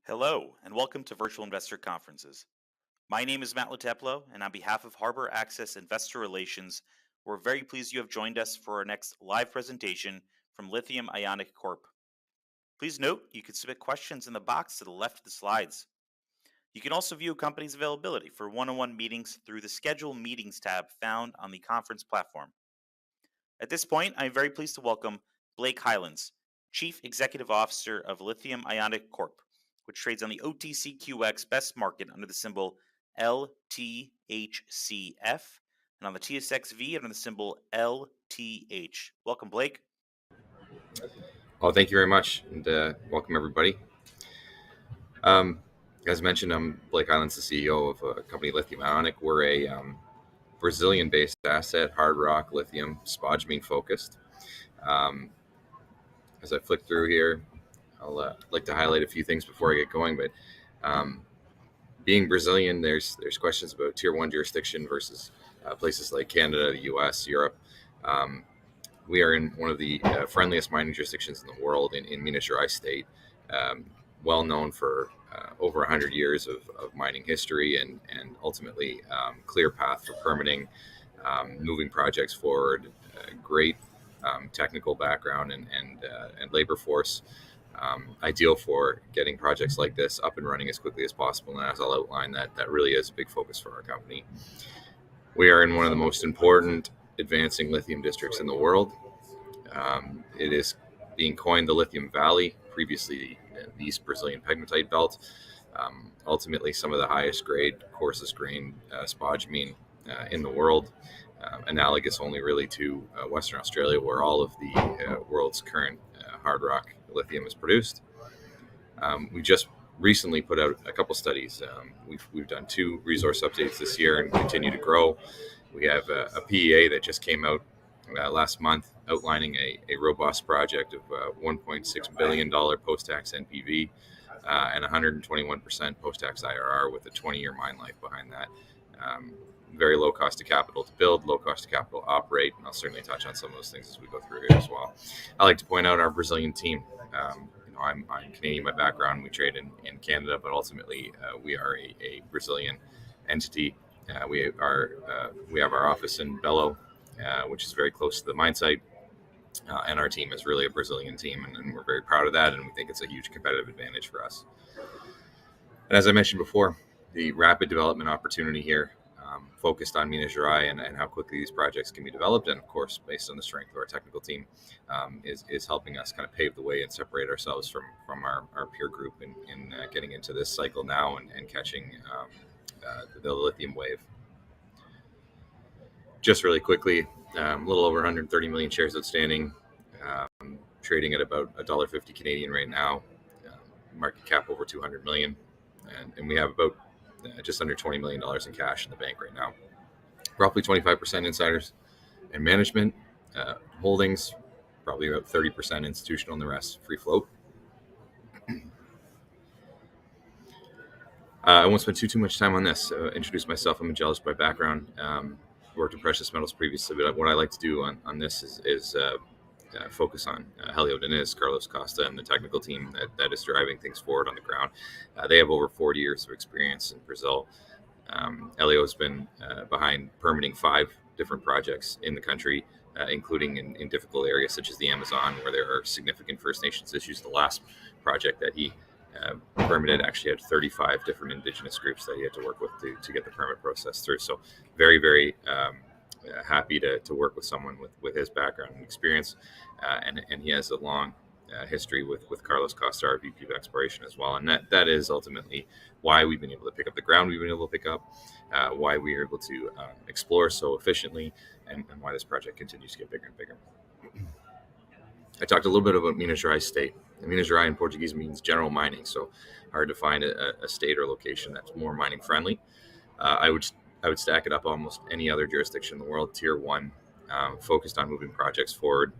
Hello, and welcome to Virtual Investor Conferences. My name is Matt Lateplo, and on behalf of Harbor Access Investor Relations, we're very pleased you have joined us for our next live presentation from Lithium Ionic Corp. Please note you can submit questions in the box to the left of the slides. You can also view a company's availability for one-on-one meetings through the Schedule Meetings tab found on the conference platform. At this point, I'm very pleased to welcome Blake Highlands, Chief Executive Officer of Lithium Ionic Corp., which trades on the OTCQX Best Market under the symbol LTHCF, and on the TSXV under the symbol LTH. Welcome, Blake. Oh, thank you very much, and welcome everybody. As mentioned, I'm Blake Highlands, the CEO of a company, Lithium Ionic. We're a Brazilian-based asset, hard rock, lithium, spodumene focused. As I flick through here, I'll like to highlight a few things before I get going. But being Brazilian, there's questions about tier one jurisdiction versus places like Canada, the U.S., Europe. We are in one of the friendliest mining jurisdictions in the world in Minas Gerais state, well known for over 100 years of mining history and ultimately clear path for permitting, moving projects forward, great technical background and labor force, ideal for getting projects like this up and running as quickly as possible. And as I'll outline, that really is a big focus for our company. We are in one of the most important advancing lithium districts in the world. It is being coined the Lithium Valley, previously the East Brazilian pegmatite belt. Ultimately, some of the highest grade, coarsest grain spodumene in the world, analogous only really to Western Australia, where all of the world's current hard rock lithium is produced. We just recently put out a couple studies. We've done 2 resource updates this year and continue to grow. We have a PEA that just came out last month outlining a robust project of $1.6 billion post-tax NPV and 121% post-tax IRR with a 20-year mine life behind that. Very low cost of capital to build, low cost of capital to operate, and I'll certainly touch on some of those things as we go through here as well. I like to point out our Brazilian team. I'm Canadian by background. We trade in Canada, but ultimately we are a Brazilian entity. We have our office in Belo, which is very close to the mine site, and our team is really a Brazilian team, and we're very proud of that, and we think it's a huge competitive advantage for us. And as I mentioned before, the rapid development opportunity here, focused on Minas Gerais and how quickly these projects can be developed, and of course, based on the strength of our technical team, is helping us kind of pave the way and separate ourselves from our peer group in getting into this cycle now and catching the lithium wave. Just really quickly, a little over 130 million shares outstanding, trading at about $1.50 Canadian right now, market cap over 200 million, and we have about just under $20 million in cash in the bank right now. Roughly 25% insiders and management holdings, probably about 30% institutional, and the rest free float. I won't spend too much time on this. Introduce myself. I'm a geologist by background. Worked in precious metals previously, but what I like to do on this is focus on Helio Diniz, Carlos Costa, and the technical team that is driving things forward on the ground. They have over 40 years of experience in Brazil. Helio has been behind permitting 5 different projects in the country, including in difficult areas such as the Amazon, where there are significant First Nations issues. The last project that he permitted actually had 35 different indigenous groups that he had to work with to get the permit process through. So very, very happy to work with someone with his background and experience, and he has a long history with Carlos Costa, our VP of Exploration as well, and that is ultimately why we've been able to pick up the ground we've been able to pick up, why we are able to explore so efficiently, and why this project continues to get bigger and bigger. I talked a little bit about Minas Gerais state. Minas Gerais in Portuguese means general mining, so hard to find a state or location that's more mining friendly. I would stack it up almost any other jurisdiction in the world, tier 1, focused on moving projects forward.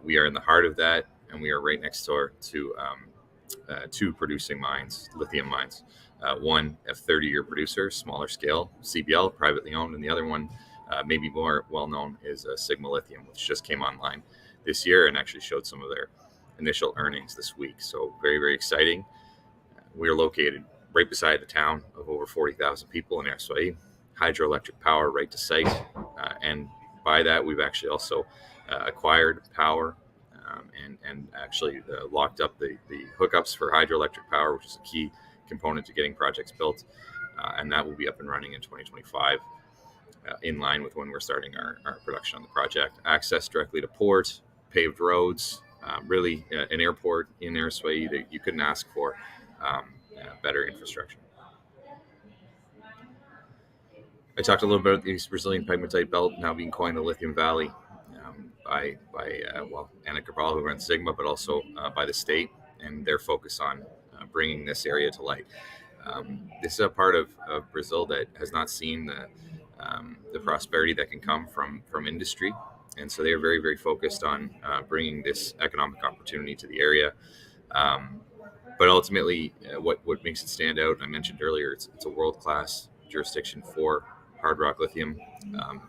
We are in the heart of that, and we are right next door to 2 producing mines, lithium mines. One, a 30-year producer, smaller scale, CBL, privately owned, and the other one, maybe more well-known, is Sigma Lithium, which just came online this year and actually showed some of their initial earnings this week. So very, very exciting. We are located right beside the town of over 40,000 people in Arswai, hydroelectric power right to site. And by that, we've actually also acquired power and actually locked up the hookups for hydroelectric power, which is a key component to getting projects built. And that will be up and running in 2025, in line with when we're starting our production on the project. Access directly to port, paved roads, really an airport in Arswai that you couldn't ask for better infrastructure. I talked a little bit about the East Brazilian pegmatite belt now being coined the Lithium Valley by Ionic, who runs Sigma, but also by the state and their focus on bringing this area to light. This is a part of Brazil that has not seen the prosperity that can come from industry, and so they are very, very focused on bringing this economic opportunity to the area. But ultimately, what makes it stand out, and I mentioned earlier, it's a world-class jurisdiction for hard rock lithium.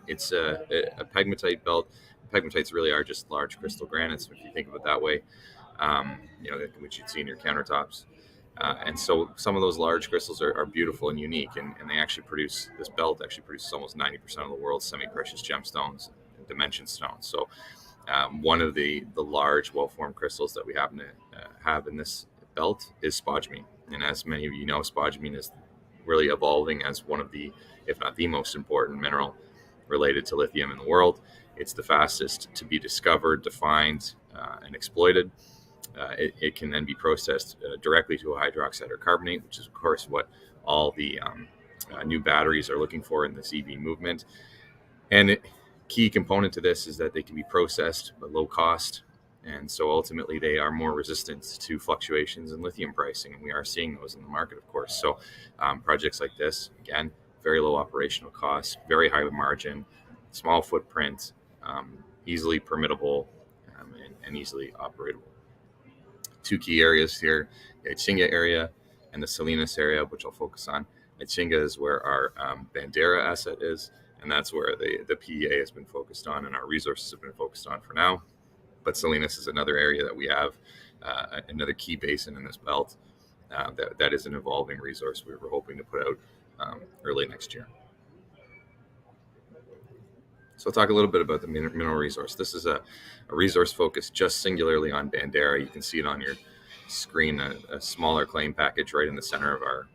It's a pegmatite belt. Pegmatites really are just large crystal granites, if you think of it that way, which you'd see in your countertops. And so some of those large crystals are beautiful and unique, and they actually produce, this belt actually produces almost 90% of the world's semi-precious gemstones and dimension stones. So one of the large well-formed crystals that we happen to have in this belt is spodumene. And as many of you know, spodumene is really evolving as one of the, if not the most important mineral related to lithium in the world. It's the fastest to be discovered, defined, and exploited. It can then be processed directly to a hydroxide or carbonate, which is, of course, what all the new batteries are looking for in this EV movement. And key component to this is that they can be processed at low cost. And so ultimately, they are more resistant to fluctuations in lithium pricing. And we are seeing those in the market, of course. So projects like this, again, very low operational costs, very high margin, small footprint, easily permittable, and easily operatable. Two key areas here, the Itinga area and the Salinas area, which I'll focus on. Itinga is where our Bandera asset is, and that's where the PEA has been focused on and our resources have been focused on for now. But Salinas is another area that we have, another key basin in this belt that is an evolving resource we were hoping to put out early next year. So I'll talk a little bit about the mineral resource. This is a resource focused just singularly on Bandera. You can see it on your screen, a smaller claim package right in the center of our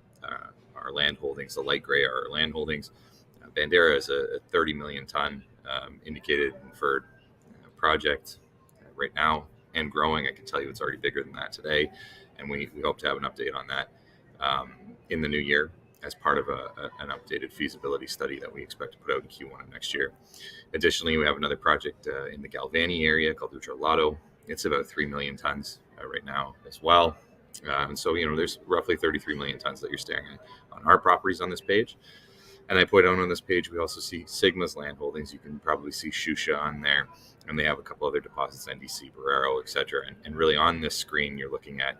land holdings. The light gray are our land holdings. Bandera is a 30 million ton indicated and inferred project right now and growing. I can tell you it's already bigger than that today, and we hope to have an update on that in the new year as part of an updated feasibility study that we expect to put out in Q1 of next year. Additionally, we have another project in the Galvani area called Ultralato. It's about 3 million tons right now as well. And so, there's roughly 33 million tons that you're staring at on our properties on this page. And I put out on this page, we also see Sigma's land holdings. You can probably see Shusha on there, and they have a couple other deposits, NDC, Barrero, etc. And really on this screen, you're looking at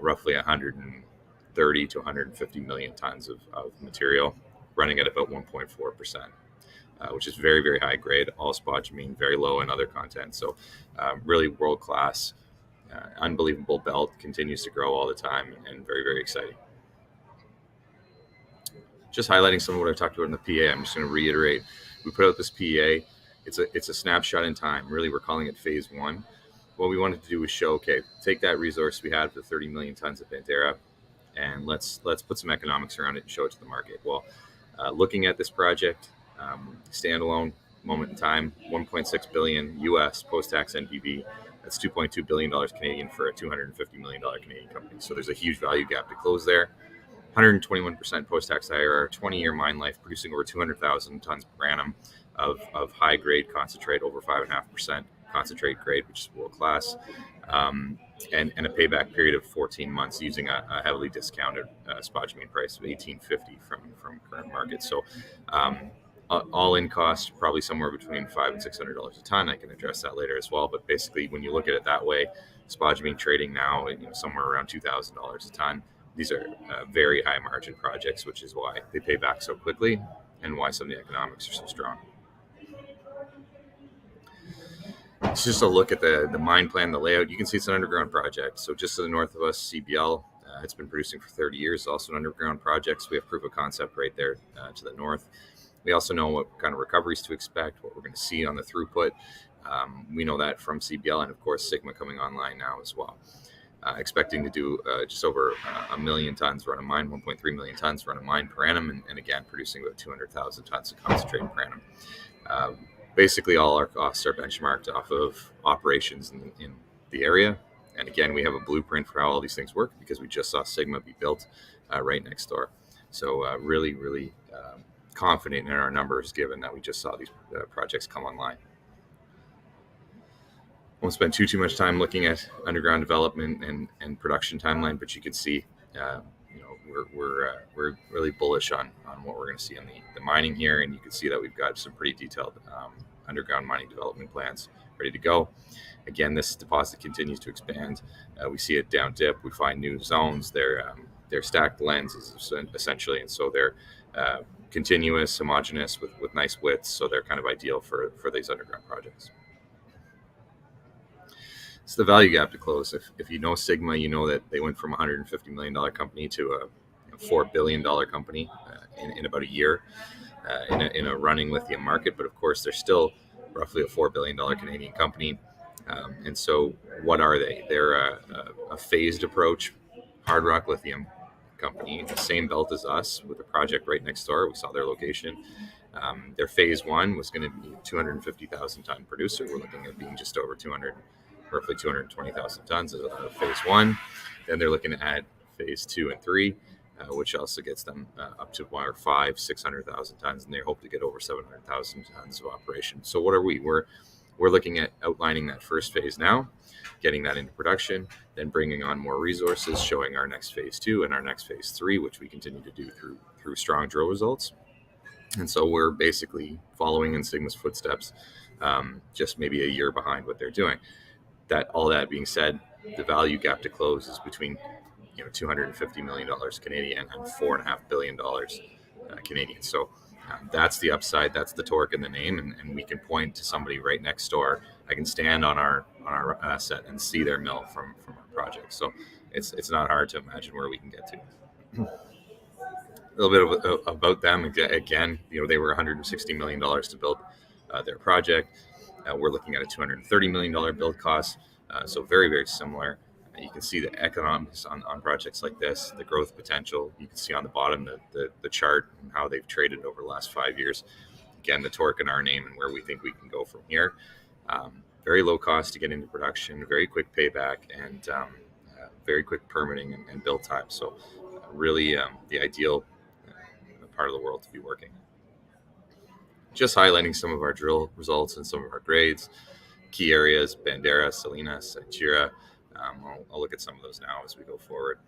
roughly 130 to 150 million tons of material running at about 1.4%, which is very, very high grade, all spodumene, very low in other content. So really world-class, unbelievable belt, continues to grow all the time, and very, very exciting. Just highlighting some of what I talked about in the PA, I'm just going to reiterate. We put out this PA. It's a snapshot in time. Really, we're calling it phase one. What we wanted to do was show, okay, take that resource we had for 30 million tons of Bandera, and let's put some economics around it and show it to the market. Well, looking at this project, standalone, moment in time, 1.6 billion US post-tax NPV. That's 2.2 billion dollars Canadian for a 250 million dollar Canadian company. So there's a huge value gap to close there. 121% post-tax IRR, 20-year mine life, producing over 200,000 tons per annum of high-grade concentrate, over 5.5% concentrate grade, which is world-class, and a payback period of 14 months using a heavily discounted spodumene price of $18.50 from current market. So all-in cost, probably somewhere between $500 and $600 a ton. I can address that later as well. But basically, when you look at it that way, spodumene trading now somewhere around $2,000 a ton. These are very high margin projects, which is why they pay back so quickly and why some of the economics are so strong. It's just a look at the mine plan, the layout. You can see it's an underground project. So just to the north of us, CBL, It's been producing for 30 years, also an underground project. So we have proof of concept right there to the north. We also know what kind of recoveries to expect, what we're going to see on the throughput. We know that from CBL and, of course, Sigma coming online now as well. Expecting to do just over a million tons run of mine, 1.3 million tons run of mine per annum, and again, producing about 200,000 tons of concentrate per annum. Basically, all our costs are benchmarked off of operations in the area. And again, we have a blueprint for how all these things work because we just saw Sigma be built right next door. So really, really confident in our numbers given that we just saw these projects come online. Won't spend too much time looking at underground development and production timeline, but you can see, we're really bullish on what we're going to see in the mining here, and you can see that we've got some pretty detailed underground mining development plans ready to go. Again, this deposit continues to expand. We see it down dip. We find new zones. They're stacked lenses essentially, and so they're continuous, homogeneous with nice widths. So they're kind of ideal for these underground projects. It's the value gap to close. If you know Sigma, you know that they went from a $150 million company to a $4 billion company in about a year in a running lithium market. But of course, they're still roughly a $4 billion Canadian company. And so what are they? They're a phased approach hard rock lithium company in the same belt as us with a project right next door. We saw their location. Their phase one was going to be 250,000 ton producer. We're looking at being just over roughly 220,000 tons of phase one. Then they're looking at phase 2 and 3, which also gets them up to 600,000 tons, and they hope to get over 700,000 tons of operation. So what are we? We're looking at outlining that first phase now, getting that into production, then bringing on more resources, showing our next phase 2 and our next phase 3, which we continue to do through strong drill results. And so we're basically following in Sigma's footsteps, just maybe a year behind what they're doing. All that being said, the value gap to close is between $250 million Canadian and $4.5 billion Canadian. So that's the upside, that's the torque in the name, and we can point to somebody right next door. I can stand on our asset and see their mill from our project. So it's not hard to imagine where we can get to. A little bit about them again. They were $160 million to build their project. We're looking at a $230 million build cost, so very, very similar. You can see the economics on projects like this, the growth potential. You can see on the bottom the chart and how they've traded over the last 5 years. Again, the torque in our name and where we think we can go from here. Very low cost to get into production, very quick payback, and very quick permitting and build time. So really the ideal part of the world to be working. Just highlighting some of our drill results and some of our grades. Key areas: Bandera, Salinas, Chira. I'll look at some of those now as we go forward.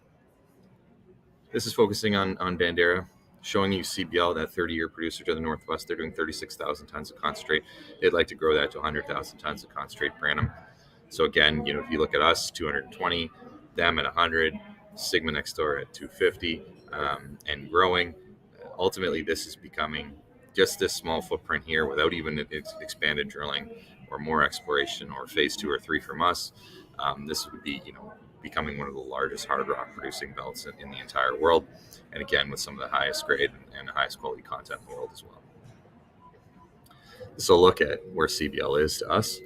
This is focusing on Bandera, showing you CBL, that 30-year producer to the northwest. They're doing 36,000 tons of concentrate. They'd like to grow that to 100,000 tons of concentrate per annum. So again, if you look at us, 220, them at 100, Sigma next door at 250, and growing. Ultimately, this is becoming just this small footprint here without even expanded drilling or more exploration or phase 2 or 3 from us. This would be, becoming one of the largest hard rock producing belts in the entire world. And again, with some of the highest grade and highest quality content in the world as well. So look at where CBL is to us.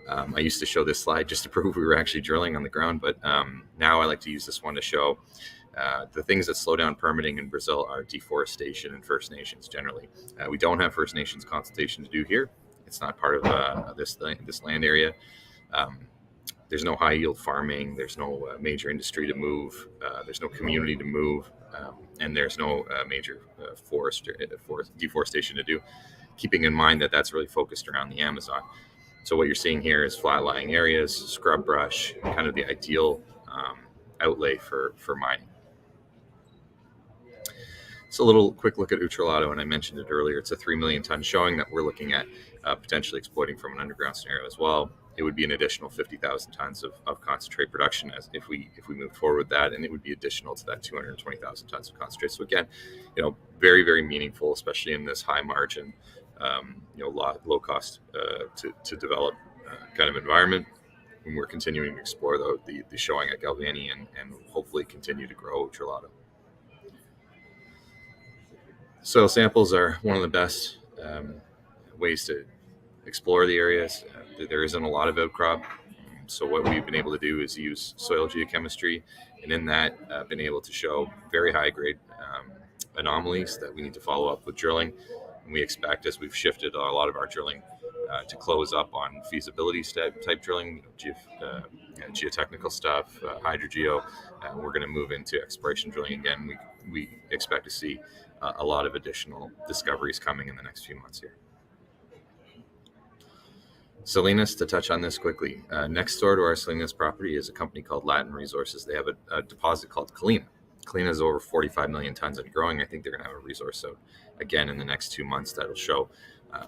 I used to show this slide just to prove we were actually drilling on the ground, but now I like to use this one to show the things that slow down permitting in Brazil are deforestation and First Nations generally. We don't have First Nations consultation to do here. It's not part of this land area. There's no high yield farming. There's no major industry to move. There's no community to move. And there's no major forest deforestation to do, keeping in mind that that's really focused around the Amazon. So what you're seeing here is flat-lying areas, scrub brush, kind of the ideal outlay for mining. So a little quick look at Utralado, and I mentioned it earlier. It's a 3 million ton showing that we're looking at potentially exploiting from an underground scenario as well. It would be an additional 50,000 tons of concentrate production if we moved forward with that, and it would be additional to that 220,000 tons of concentrate. So again, very, very meaningful, especially in this high margin, low cost to develop kind of environment. we're continuing to explore the showing at Galvani and hopefully continue to grow Trelado. Soil samples are one of the best ways to explore the areas. There isn't a lot of outcrop. So what we've been able to do is use soil geochemistry, and in that been able to show very high grade anomalies that we need to follow up with drilling. And we expect, as we've shifted a lot of our drilling to close up on feasibility type drilling, geotechnical stuff, hydrogeo, we're going to move into exploration drilling again. We expect to see a lot of additional discoveries coming in the next few months here. Salinas, to touch on this quickly, next door to our Salinas property is a company called Latin Resources. They have a deposit called Colina. Colina is over 45 million tons and growing. I think they're going to have a resource out again in the next 2 months that'll show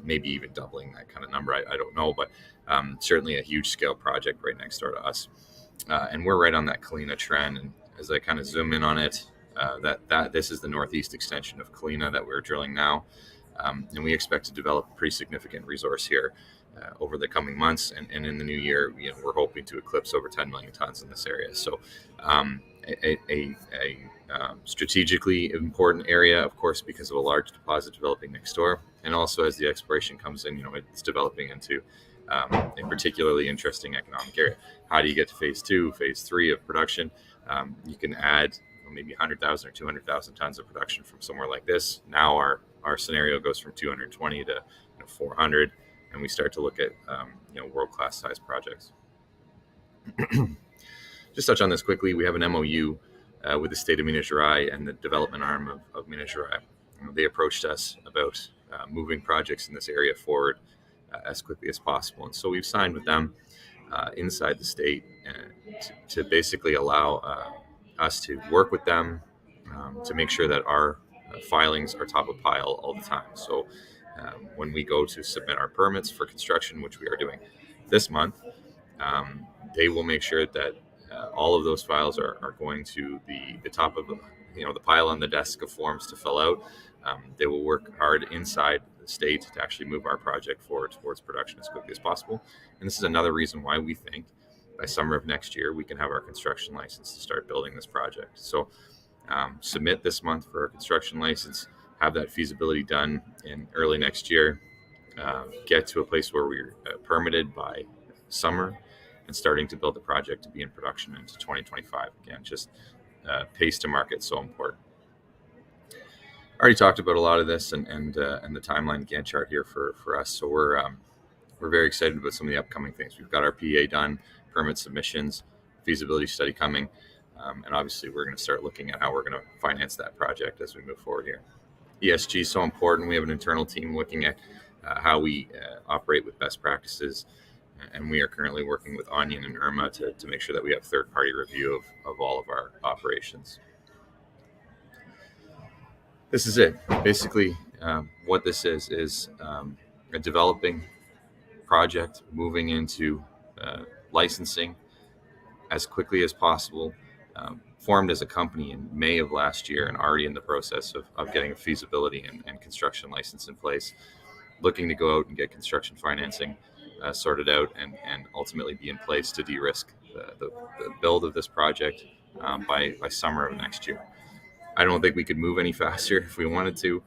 maybe even doubling that kind of number. I don't know, but certainly a huge scale project right next door to us. And we're right on that Colina trend. And as I kind of zoom in on it, that this is the northeast extension of Colina that we're drilling now. And we expect to develop a pretty significant resource here over the coming months, and in the new year, we're hoping to eclipse over 10 million tons in this area. So a strategically important area, of course, because of a large deposit developing next door, and also as the exploration comes in, it's developing into a particularly interesting economic area. How do you get to phase 2, phase 3 of production? You can add maybe 100,000 or 200,000 tons of production from somewhere like this. Now our scenario goes from 220 to 400. And we start to look at world-class size projects. Just touch on this quickly. We have an MOU with the state of Minas Gerais and the development arm of Minas Gerais. They approached us about moving projects in this area forward as quickly as possible. And so we've signed with them inside the state to basically allow us to work with them to make sure that our filings are top of pile all the time. So when we go to submit our permits for construction, which we are doing this month, they will make sure that all of those files are going to the top of the pile on the desk of forms to fill out. They will work hard inside the state to actually move our project forward towards production as quickly as possible. And this is another reason why we think by summer of next year we can have our construction license to start building this project. So submit this month for a construction license, have that feasibility done in early next year, get to a place where we're permitted by summer and starting to build the project to be in production into 2025. Again, just pace to market, so important. I already talked about a lot of this and the timeline Gantt chart here for us. So we're very excited about some of the upcoming things. We've got our PA done, permit submissions, feasibility study coming, and obviously we're going to start looking at how we're going to finance that project as we move forward here. ESG is so important. We have an internal team looking at how we operate with best practices, and we are currently working with Onion and Irma to make sure that we have third-party review of all of our operations. This is it. Basically, what this is a developing project moving into licensing as quickly as possible. Formed as a company in May of last year and already in the process of getting a feasibility and construction license in place, looking to go out and get construction financing sorted out and ultimately be in place to de-risk the build of this project by summer of next year. I don't think we could move any faster if we wanted to,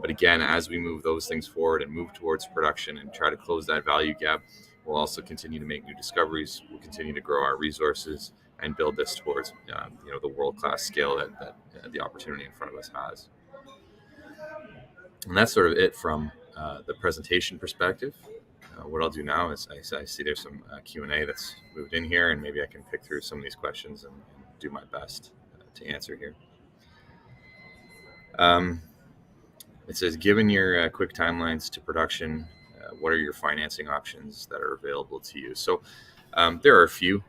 but again, as we move those things forward and move towards production and try to close that value gap, we'll also continue to make new discoveries. We'll continue to grow our resources and build this towards the world-class scale that the opportunity in front of us has. And that's sort of it from the presentation perspective. What I'll do now is I see there's some Q&A that's moved in here, and maybe I can pick through some of these questions and do my best to answer here. It says, given your quick timelines to production, what are your financing options that are available to you? So there are a few.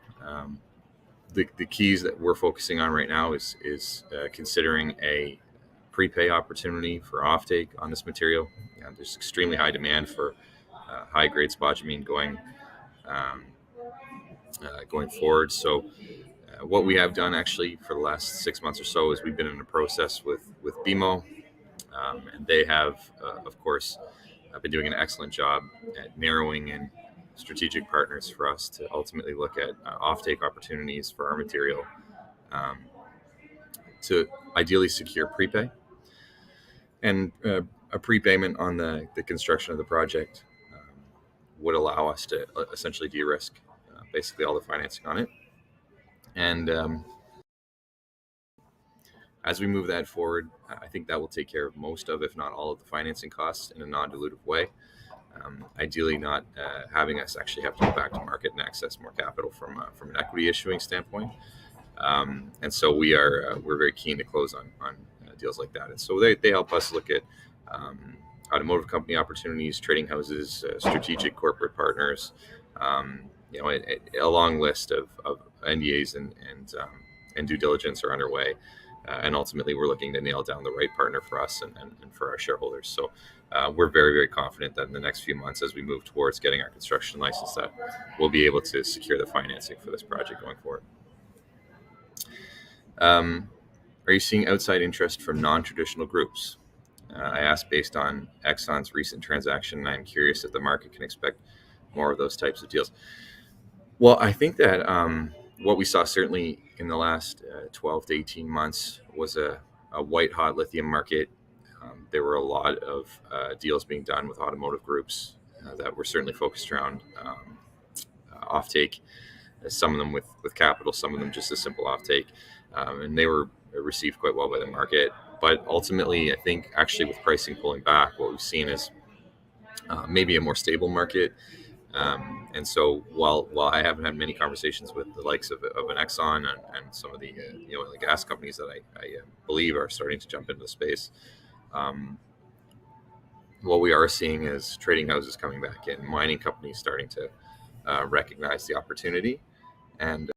The keys that we're focusing on right now is considering a prepay opportunity for offtake on this material. There's extremely high demand for high-grade spodumene going forward. So what we have done actually for the last 6 months or so is we've been in a process with BMO, and they have, of course, been doing an excellent job at narrowing in strategic partners for us to ultimately look at offtake opportunities for our material, to ideally secure prepay and a prepayment on the construction of the project would allow us to essentially de-risk basically all the financing on it. And as we move that forward, I think that will take care of most of, if not all of the financing costs in a non-dilutive way. Ideally not having us actually have to go back to market and access more capital from an equity issuing standpoint. And so we're very keen to close on deals like that. And so they help us look at automotive company opportunities, trading houses, strategic corporate partners, a long list of NDAs and due diligence are underway. And ultimately, we're looking to nail down the right partner for us and for our shareholders. So we're very, very confident that in the next few months, as we move towards getting our construction license, that we'll be able to secure the financing for this project going forward. Are you seeing outside interest from non-traditional groups? I asked based on Exxon's recent transaction, and I'm curious if the market can expect more of those types of deals. Well, I think that what we saw certainly in the last 12 to 18 months was a white-hot lithium market. There were a lot of deals being done with automotive groups that were certainly focused around offtake, some of them with capital, some of them just a simple offtake. And they were received quite well by the market. But ultimately, I think actually with pricing pulling back, what we've seen is maybe a more stable market. And so while I haven't had many conversations with the likes of an Exxon and some of the the gas companies that I believe are starting to jump into the space, what we are seeing is trading houses coming back in, mining companies starting to recognize the opportunity, and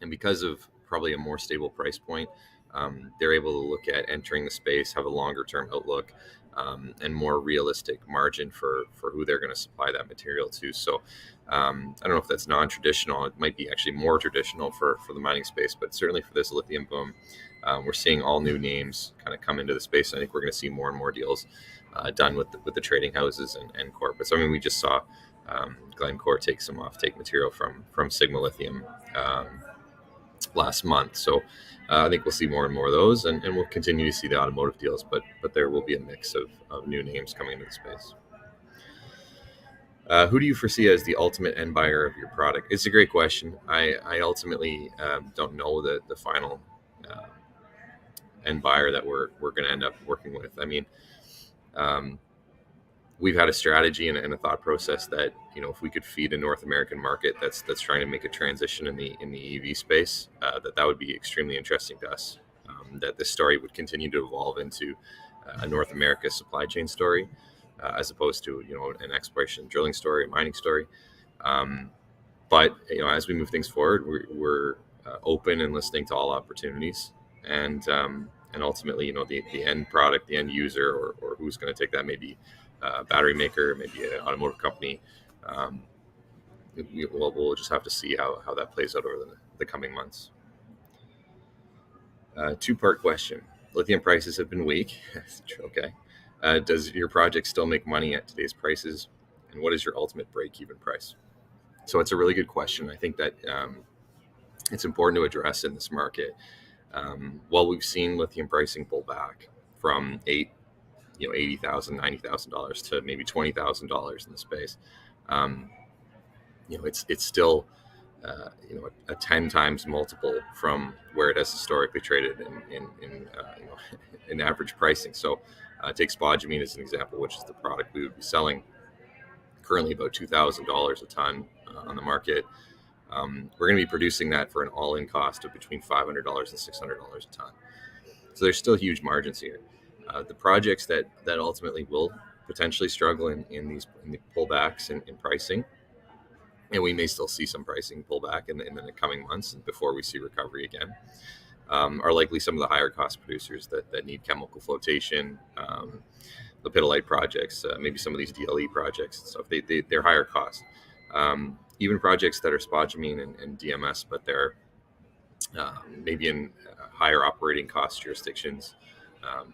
because of probably a more stable price point, they're able to look at entering the space, have a longer term outlook, and more realistic margin for who they're going to supply that material to. So I don't know if that's non-traditional. It might be actually more traditional for the mining space, but certainly for this lithium boom, we're seeing all new names kind of come into the space. I think we're going to see more and more deals done with the trading houses and corporates. I mean, we just saw Glencore take some offtake material from Sigma Lithium last month. So I think we'll see more and more of those, and we'll continue to see the automotive deals, but there will be a mix of new names coming into the space. Who do you foresee as the ultimate end buyer of your product? It's a great question. I ultimately don't know the final end buyer that we're going to end up working with. I mean, we've had a strategy and a thought process that if we could feed a North American market that's trying to make a transition in the EV space, that would be extremely interesting to us. That this story would continue to evolve into a North America supply chain story, as opposed to an exploration drilling story, mining story. But as we move things forward, we're open and listening to all opportunities, and ultimately the end product, the end user, or who's going to take that, maybe a battery maker, maybe an automotive company. We'll just have to see how that plays out over the coming months. Two-part question. Lithium prices have been weak. Okay. Does your project still make money at today's prices? And what is your ultimate break-even price? So it's a really good question. I think that it's important to address in this market. While we've seen lithium pricing pull back from $80,000, $90,000 to maybe $20,000 in the space, it's still a 10 times multiple from where it has historically traded in average pricing. So take spodumene as an example, which is the product we would be selling currently about $2,000 a ton on the market. We're going to be producing that for an all-in cost of between $500 and $600 a ton. So there's still huge margins here. The projects that ultimately will potentially struggle in the pullbacks in pricing, and we may still see some pricing pullback in the coming months before we see recovery again, are likely some of the higher cost producers that need chemical flotation, lepidolite projects, maybe some of these DLE projects and stuff. They're higher cost. Even projects that are spodumene and DMS, but they're maybe in higher operating cost jurisdictions,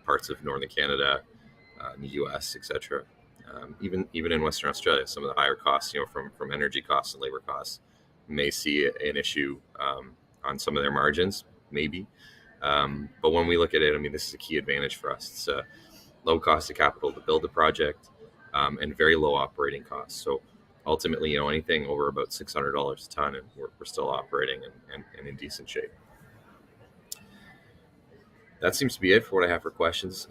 parts of northern Canada, in the US, etc. Even in Western Australia, some of the higher costs, from energy costs and labor costs, may see an issue on some of their margins, maybe. But when we look at it, I mean, this is a key advantage for us. It's a low cost of capital to build the project, and very low operating costs. So ultimately, anything over about $600 a ton, and we're still operating and in decent shape. That seems to be it for what I have for questions.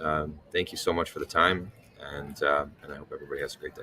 Thank you so much for the time, and I hope everybody has a great day.